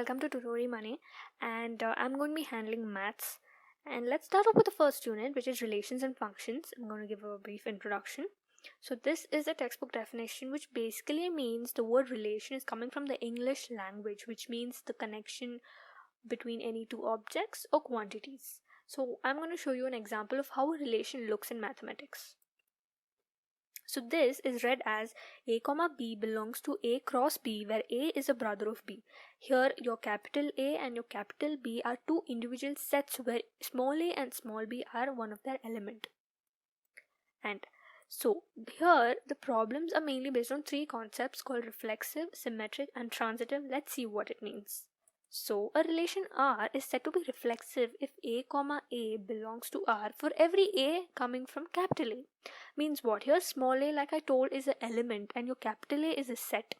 welcome to Tutori Money, and I'm going to be handling maths. And let's start off with the first unit, which is relations and functions. I'm going to give a brief introduction. So this is a textbook definition, which basically means the word relation is coming from the English language, which means the connection between any two objects or quantities. So I'm going to show you an example of how a relation looks in mathematics. So this is read as A comma B belongs to A cross B, where A is a brother of B. Here your capital A and your capital B are two individual sets where small a and small b are one of their element. And so here the problems are mainly based on three concepts called reflexive, symmetric and transitive. Let's see what it means. So a relation R is said to be reflexive if A comma A belongs to R for every A coming from capital A. Means what? Here small a, like I told, is an element and your capital A is a set.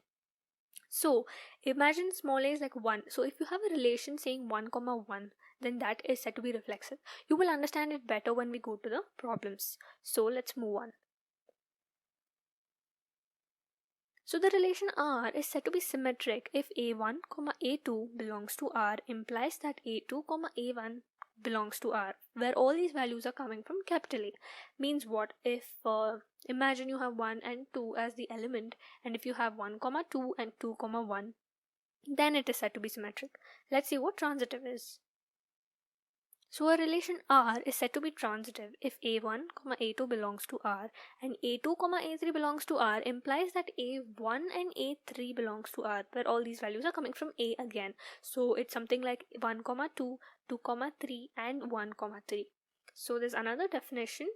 So imagine small a is like 1. So if you have a relation saying 1 comma 1, then that is said to be reflexive. You will understand it better when we go to the problems. So let's move on. So the relation R is said to be symmetric if A1, A2 belongs to R, implies that A2, A1 belongs to R, where all these values are coming from capital A. Means what? If imagine you have 1 and 2 as the element, and if you have 1, 2 and 2, 1, then it is said to be symmetric. Let's see what transitive is. So a relation R is said to be transitive if A1, A2 belongs to R and A2, A3 belongs to R, implies that A1 and A3 belongs to R, where all these values are coming from A again. So it's something like 1, 2, 2, 3 and 1, 3. So there's another definition.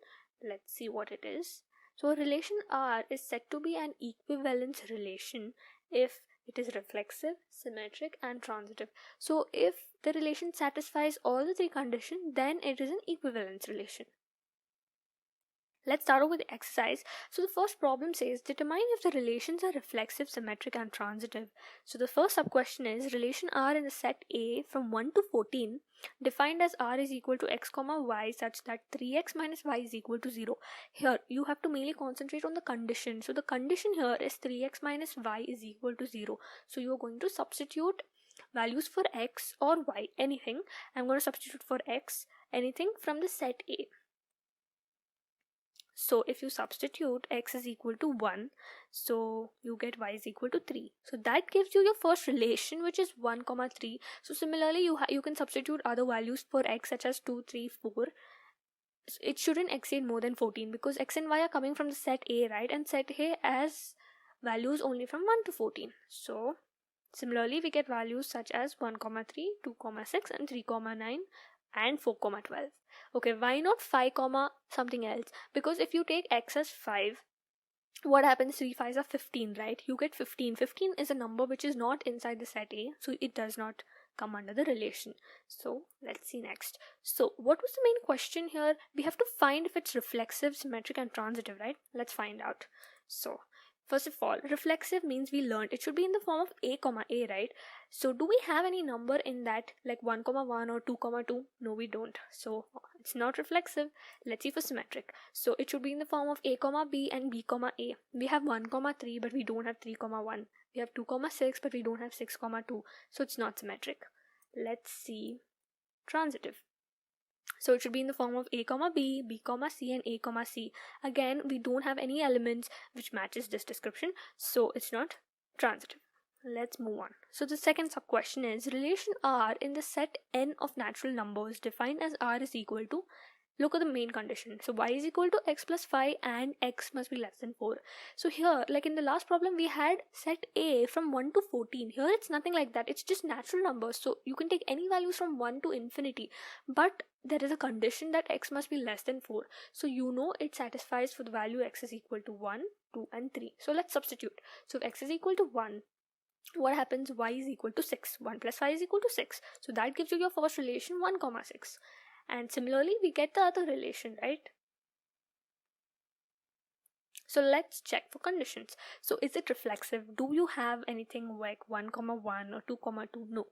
Let's see what it is. So a relation R is said to be an equivalence relation if it is reflexive, symmetric and transitive. So if the relation satisfies all the three conditions, then it is an equivalence relation. Let's start off with the exercise. So the first problem says determine if the relations are reflexive, symmetric and transitive. So the first sub question is relation R in the set A from 1 to 14 defined as R is equal to x comma y such that 3x minus y is equal to 0. Here you have to mainly concentrate on the condition. So the condition here is 3x minus y is equal to 0. So you are going to substitute values for x or y, anything. I'm going to substitute for x anything from the set A. So if you substitute x is equal to 1, so you get y is equal to 3. So that gives you your first relation, which is 1, 3. So similarly, you can substitute other values for x such as 2, 3, 4. It shouldn't exceed more than 14 because x and y are coming from the set A, right? And set A has values only from 1 to 14. So similarly, we get values such as 1, 3, 2, 6 and 3, 9 and 4, 12. Okay, why not 5, something else? Because if you take x as 5, what happens? 3 5s are 15, right? You get 15. 15 is a number which is not inside the set A, so it does not come under the relation. So let's see next. So what was the main question here? We have to find if it's reflexive, symmetric and transitive, right? Let's find out. So first of all, reflexive means we learned it should be in the form of A, A, right? So do we have any number in that like 1, 1 or 2, 2? No, we don't. So it's not reflexive. Let's see for symmetric. So it should be in the form of A, B and B, A. We have 1, 3, but we don't have 3, 1. We have 2, 6, but we don't have 6, 2. So it's not symmetric. Let's see transitive. So it should be in the form of A, B, B, C and A, C. Again, we don't have any elements which matches this description, so it's not transitive. Let's move on. So the second sub question is relation R in the set n of natural numbers defined as R is equal to, look at the main condition. So y is equal to x plus 5 and x must be less than 4. So here, like in the last problem, we had set A from 1 to 14. Here it's nothing like that. It's just natural numbers. So you can take any values from 1 to infinity. But there is a condition that x must be less than 4. So you know it satisfies for the value x is equal to 1, 2 and 3. So let's substitute. So if x is equal to 1, what happens? Y is equal to 6. 1 plus 5 is equal to 6. So that gives you your first relation 1, 6. And similarly, we get the other relation, right? So let's check for conditions. So is it reflexive? Do you have anything like 1, 1 or 2, 2? No.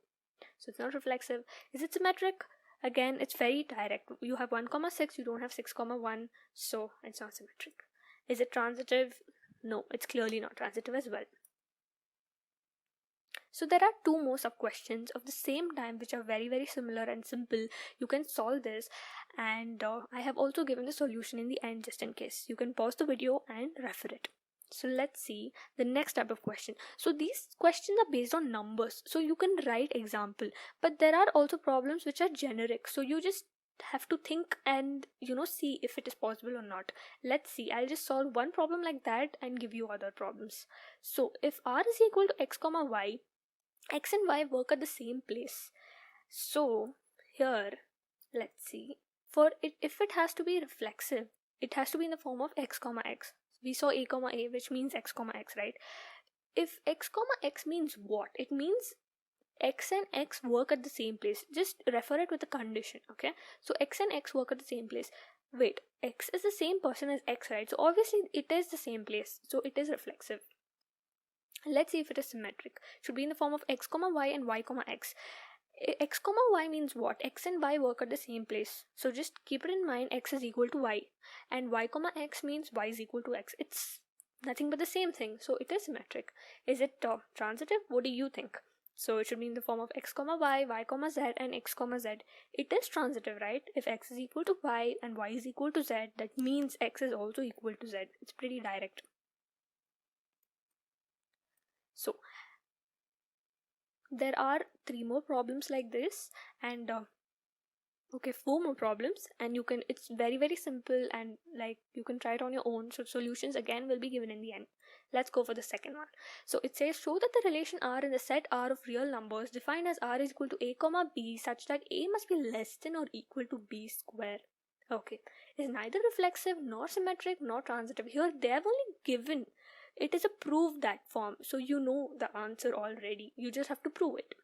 So it's not reflexive. Is it symmetric? Again, it's very direct. You have 1, 6, you don't have 6, 1. So it's not symmetric. Is it transitive? No, it's clearly not transitive as well. So there are two more sub questions of the same time which are very very similar and simple. You can solve this, and I have also given the solution in the end just in case. You can pause the video and refer it. So let's see the next type of question. So these questions are based on numbers, so you can write example, but there are also problems which are generic, so you just have to think and see if it is possible or not. Let's see, I'll just solve one problem like that and give you other problems. So if r is equal to x comma y, x and y work at the same place. So here, let's see, for it, if it has to be reflexive, it has to be in the form of x comma x. We saw a comma a, which means x comma x, right? If x comma x means what? It means x and x work at the same place. Just refer it with a condition, okay? So x and x work at the same place. Wait, x is the same person as x, right? So obviously it is the same place, so it is reflexive. Let's see if it is symmetric. It should be in the form of x comma y and y comma x. X comma y means what? X and y work at the same place, so just keep it in mind. X is equal to y, and y comma x means y is equal to x. It's nothing but the same thing, so it is symmetric. Is it transitive? What do you think? So it should be in the form of x comma y, y comma z, and x comma z. It is transitive, right? If x is equal to y and y is equal to z, that means x is also equal to z. It's pretty direct. So there are 3 more problems like this, and okay, 4 more problems, and you can, it's very very simple, and like you can try it on your own. So solutions again will be given in the end. Let's go for the second one. So it says, show that the relation r in the set R of real numbers defined as r is equal to a comma b such that a must be less than or equal to b square. Okay, is neither reflexive nor symmetric nor transitive. Here they have only given, it is a prove that form, so you know the answer already, you just have to prove it.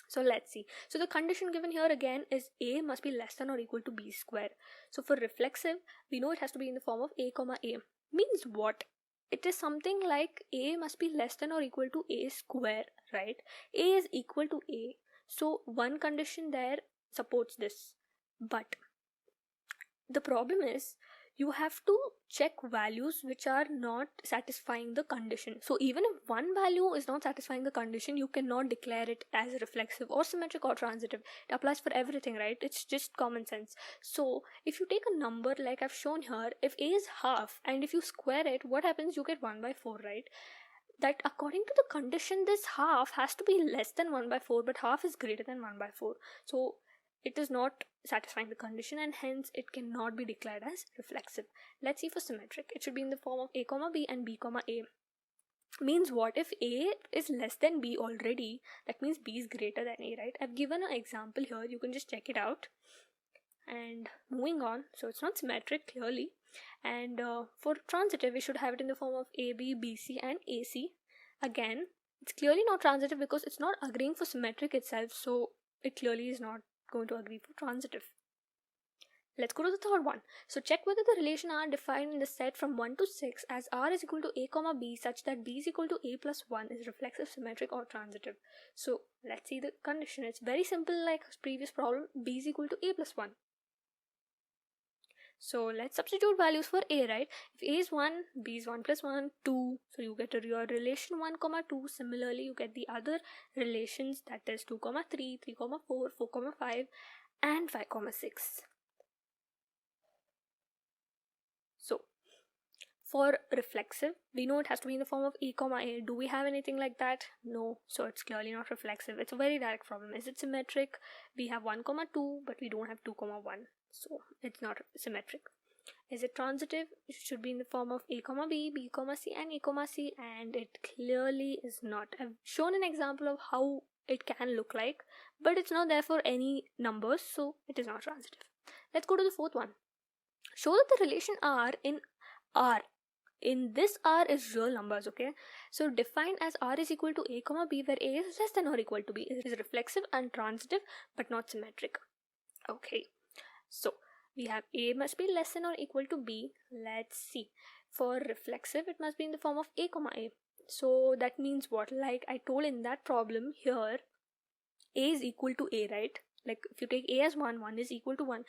So let's see. So the condition given here again is a must be less than or equal to b square. So for reflexive, we know it has to be in the form of a comma a. Means what? It is something like a must be less than or equal to a square, right? A is equal to a, so one condition there supports this. But the problem is, you have to check values which are not satisfying the condition. So even if one value is not satisfying the condition, you cannot declare it as reflexive or symmetric or transitive. It applies for everything, right? It's just common sense. So if you take a number like I've shown here, if a is half and if you square it, what happens? You get 1 by 4, right? That according to the condition, this half has to be less than 1 by 4, but half is greater than 1 by 4. So it is not satisfying the condition, and hence it cannot be declared as reflexive. Let's see for symmetric. It should be in the form of a comma b and b comma a. Means what? If a is less than b already, that means b is greater than a, right? I've given an example here, you can just check it out. And moving on, so it's not symmetric clearly. And for transitive, we should have it in the form of ab, bc, and ac. Again, it's clearly not transitive because it's not agreeing for symmetric itself, so it clearly is not going to agree for transitive. Let's go to the third one. So check whether the relation r defined in the set from 1 to 6 as r is equal to a comma b such that b is equal to a plus 1 is reflexive, symmetric, or transitive. So let's see the condition. It's very simple like previous problem. B is equal to a plus 1. So let's substitute values for a, right? If a is 1, b is 1 plus 1, 2. So you get your relation 1 comma 2. Similarly, you get the other relations, that is 2 comma 3, 3 comma 4, 4 comma 5, and 5 comma 6. So for reflexive, we know it has to be in the form of a comma a. Do we have anything like that? No. So it's clearly not reflexive. It's a very direct problem. Is it symmetric? We have 1 comma 2, but we don't have 2 comma 1. So it's not symmetric. Is it transitive? It should be in the form of a comma b, b comma c, and a comma c, and it clearly is not. I've shown an example of how it can look like, but it's not there for any numbers, so it is not transitive. Let's go to the fourth one. Show that the relation r in this r is real numbers, okay? So defined as r is equal to a comma b, where a is less than or equal to b, is reflexive and transitive but not symmetric. Okay, so we have a must be less than or equal to b. Let's see. For reflexive, it must be in the form of a comma a. So that means what? Like I told in that problem here, a is equal to a, right? Like if you take A as 1, 1 is equal to 1,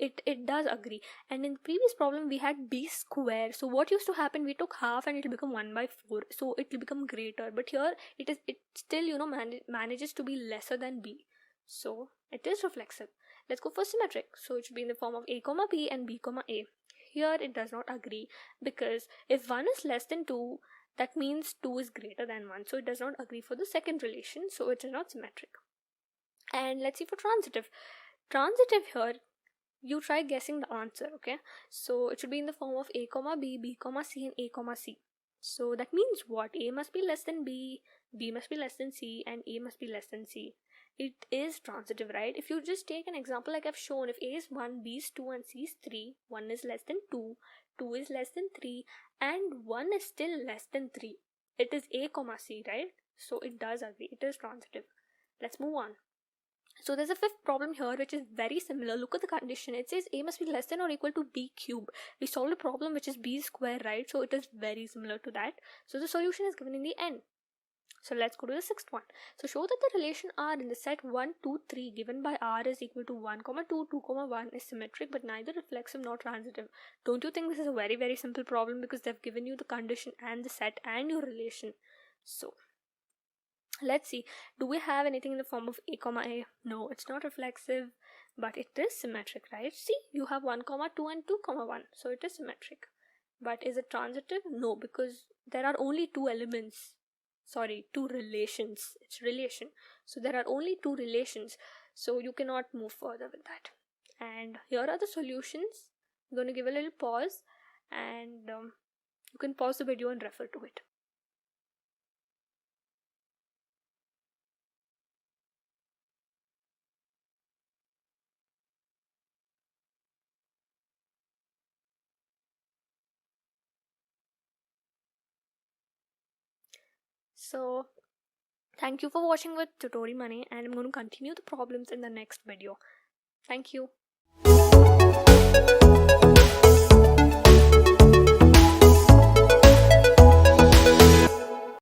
it does agree. And in the previous problem we had B square, so what used to happen, we took half and it will become 1 by 4, so it will become greater. But here it still, you know, manages to be lesser than B, so it is reflexive. Let's go for symmetric. So it should be in the form of A comma B and B comma A. Here it does not agree, because if 1 is less than 2, that means 2 is greater than 1, so it does not agree for the second relation, so it is not symmetric. And let's see for transitive. Transitive here, you try guessing the answer, okay? So it should be in the form of A comma B, B comma C, and A comma C. So that means what? A must be less than B, B must be less than C, and A must be less than C. It is transitive, right? If you just take an example like I've shown, if A is 1, B is 2, and C is 3, 1 is less than 2, 2 is less than 3, and 1 is still less than 3. It is A comma C, right? So it does agree. It is transitive. Let's move on. So there's a fifth problem here which is very similar. Look at the condition. It says A must be less than or equal to B cube. We solved a problem which is B square, right? So it is very similar to that. So the solution is given in the end. So let's go to the sixth one. So show that the relation R in the set 1, 2, 3 given by R is equal to 1, 2, 2, 1 is symmetric but neither reflexive nor transitive. Don't you think this is a very, very simple problem, because they've given you the condition and the set and your relation? So let's see, do we have anything in the form of A comma A? No, it's not reflexive, but it is symmetric, right? See, you have 1 comma 2 and 2 comma 1, so it is symmetric. But is it transitive? No, because there are only two elements. Sorry, two relations. It's relation. So there are only two relations, so you cannot move further with that. And here are the solutions. I'm going to give a little pause, and you can pause the video and refer to it. So thank you for watching with Tutorial Money, and I'm going to continue the problems in the next video. Thank you.